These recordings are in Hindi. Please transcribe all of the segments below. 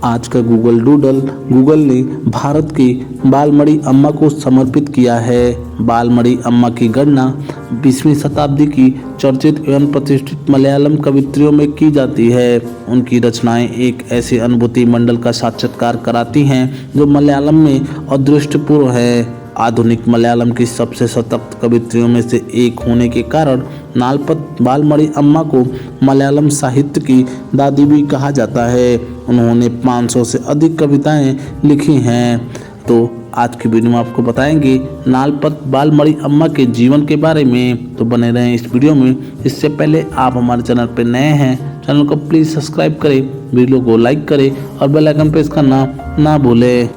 आज का गूगल डूडल गूगल ने भारत की बालमड़ी अम्मा को समर्पित किया है। बालमड़ी अम्मा की गणना 20वीं शताब्दी की चर्चित एवं प्रतिष्ठित मलयालम कवित्रियों में की जाती है। उनकी रचनाएं एक ऐसे अनुभूति मंडल का साक्षात्कार कराती हैं जो मलयालम में अदृष्टपूर्व है। आधुनिक मलयालम की सबसे सशक्त कवित्रियों में से एक होने के कारण नालपत बालमड़ी अम्मा को मलयालम साहित्य की दादी भी कहा जाता है। उन्होंने 500 से अधिक कविताएं लिखी हैं। तो आज की वीडियो में आपको बताएंगे नालपत बालमड़ी अम्मा के जीवन के बारे में। तो बने रहें इस वीडियो में। इससे पहले आप हमारे चैनल पर नए हैं, चैनल को प्लीज़ सब्सक्राइब करें, वीडियो को लाइक करें और बेल आइकन प्रेस करना ना भूलें।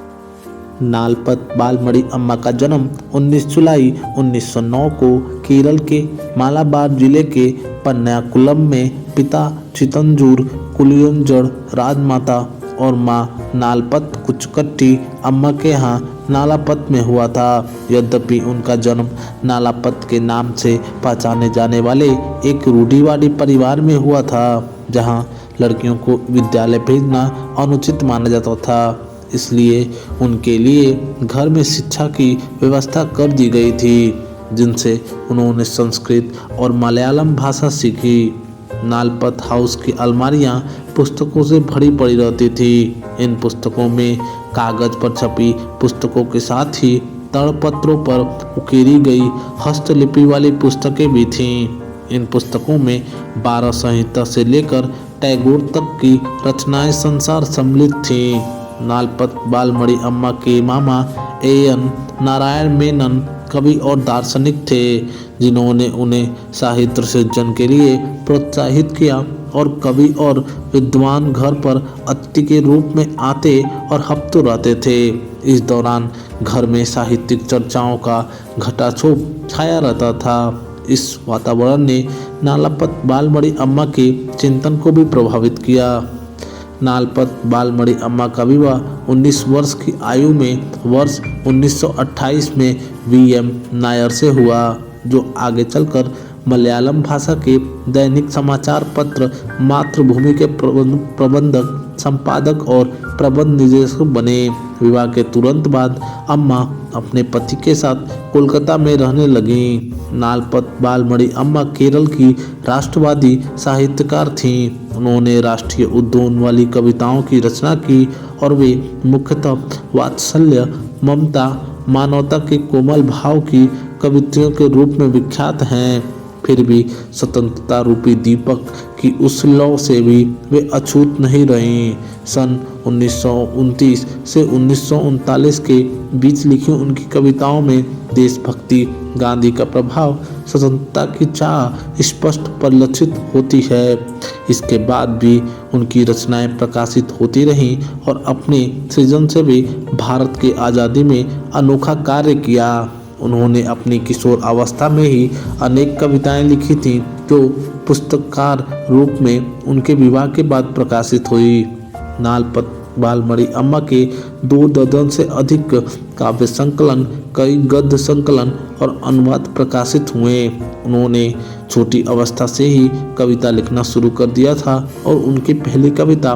नालपत बालमड़ी अम्मा का जन्म 19 जुलाई 1909 को केरल के मालाबार जिले के पन्याकुलम में पिता चितंजूर कुलियंजड़ राजमाता और मां नालपत कुचकट्टी अम्मा के यहाँ नालापत में हुआ था। यद्यपि उनका जन्म नालापत के नाम से पहचाने जाने वाले एक रूढ़िवादी परिवार में हुआ था, जहाँ लड़कियों को विद्यालय भेजना अनुचित माना जाता था। इसलिए उनके लिए घर में शिक्षा की व्यवस्था कर दी गई थी, जिनसे उन्होंने संस्कृत और मलयालम भाषा सीखी। नालपत हाउस की अलमारियां पुस्तकों से भरी पड़ी रहती थी। इन पुस्तकों में कागज पर छपी पुस्तकों के साथ ही तड़पत्रों पर उकेरी गई हस्तलिपि वाली पुस्तकें भी थीं। इन पुस्तकों में 12 संहिता से लेकर टैगोर तक की रचनाएं संसार सम्मिलित थीं। नालपत बालमड़ी अम्मा के मामा एएन नारायण मेनन कवि और दार्शनिक थे, जिन्होंने उन्हें साहित्य सृजन के लिए प्रोत्साहित किया और कवि और विद्वान घर पर अतिथि के रूप में आते और हफ्तों रहते थे। इस दौरान घर में साहित्यिक चर्चाओं का घटाछोप छाया रहता था। इस वातावरण ने नालपत बालमड़ी अम्मा के चिंतन को भी प्रभावित किया। नालपत बालमड़ी अम्मा का विवाह 19 वर्ष की आयु में वर्ष 1928 में वीएम नायर से हुआ, जो आगे चलकर मलयालम भाषा के दैनिक समाचार पत्र मातृभूमि के प्रबंधक, संपादक और प्रबंध निदेशक बने। विवाह के तुरंत बाद अम्मा अपने पति के साथ कोलकाता में रहने लगीं। नालपत बालमड़ी अम्मा केरल की राष्ट्रवादी साहित्यकार थीं। उन्होंने राष्ट्रीय उद्यान वाली कविताओं की रचना की और वे मुख्यतः वात्सल्य, ममता, मानवता के कोमल भाव की कवित्रियों के रूप में विख्यात हैं। फिर भी स्वतंत्रता रूपी दीपक की उस लौ से भी वे अछूत नहीं रहीं। सन 1929 से 1939 के बीच लिखी उनकी कविताओं में देशभक्ति, गांधी का प्रभाव, स्वतंत्रता की चाह स्पष्ट परिलक्षित होती है। इसके बाद भी उनकी रचनाएं प्रकाशित होती रहीं और अपने सृजन से भी भारत की आज़ादी में अनोखा कार्य किया। उन्होंने अपनी किशोर अवस्था में ही अनेक कविताएं लिखी थीं, जो पुस्तककार रूप में उनके विवाह के बाद प्रकाशित हुई। नालपत बालमड़ी अम्मा के 2 दर्जन से अधिक काव्य संकलन, कई गद्य संकलन और अनुवाद प्रकाशित हुए। उन्होंने छोटी अवस्था से ही कविता लिखना शुरू कर दिया था और उनकी पहली कविता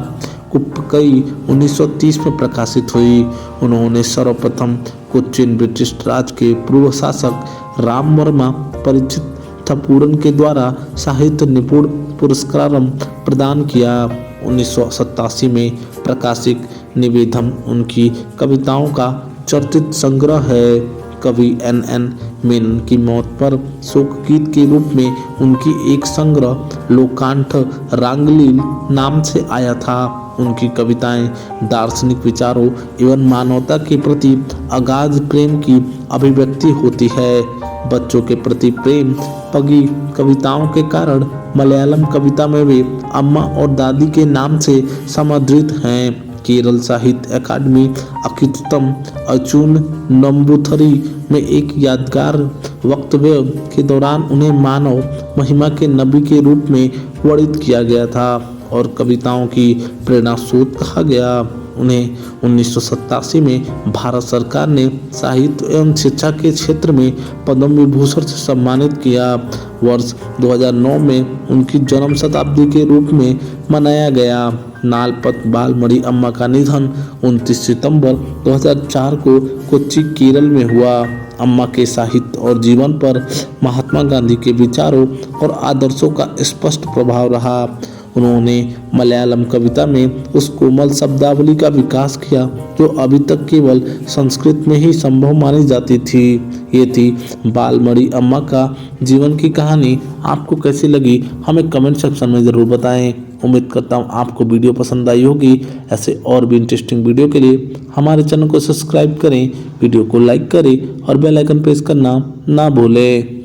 कुप्पकई 1930 में प्रकाशित हुई। उन्होंने सर्वप्रथम कोच्चिन ब्रिटिश राज के पूर्व शासक राम वर्मा परिचित थपूरन के द्वारा साहित्य निपुण पुरस्कार प्रदान किया। 1987 में प्रकाशित निवेदम उनकी कविताओं का चर्चित संग्रह है। कवि एन मेनन की मौत पर शोक गीत के रूप में उनकी एक संग्रह लोकांठ रांगलील नाम से आया था। उनकी कविताएं दार्शनिक विचारों एवं मानवता के प्रति अगाध प्रेम की अभिव्यक्ति होती है। बच्चों के प्रति प्रेम पगी कविताओं के कारण मलयालम कविता में वे अम्मा और दादी के नाम से समादृत हैं। केरल साहित्य अकादमी अकितम अचून नंबूथरी में एक यादगार वक्तव्य के दौरान उन्हें मानव महिमा के नबी के रूप में वर्णित किया गया था। और कविताओं की प्रेरणा स्रोत कहा गया। उन्हें 1987 में भारत सरकार ने साहित्य एवं शिक्षा के क्षेत्र में पद्म विभूषण से सम्मानित किया। वर्ष 2009 में उनकी जन्म शताब्दी के रूप में मनाया गया। नालपत बालमणि अम्मा का निधन 29 सितंबर 2004 को कोच्चि केरल में हुआ। अम्मा के साहित्य और जीवन पर महात्मा गांधी के विचारों और आदर्शों का स्पष्ट प्रभाव रहा। उन्होंने मलयालम कविता में उस कोमल शब्दावली का विकास किया जो अभी तक केवल संस्कृत में ही संभव मानी जाती थी। ये थी बालमणि अम्मा का जीवन की कहानी। आपको कैसी लगी हमें कमेंट सेक्शन में ज़रूर बताएं। उम्मीद करता हूँ आपको वीडियो पसंद आई होगी। ऐसे और भी इंटरेस्टिंग वीडियो के लिए हमारे चैनल को सब्सक्राइब करें, वीडियो को लाइक करें और बेल आइकन प्रेस करना ना भूलें।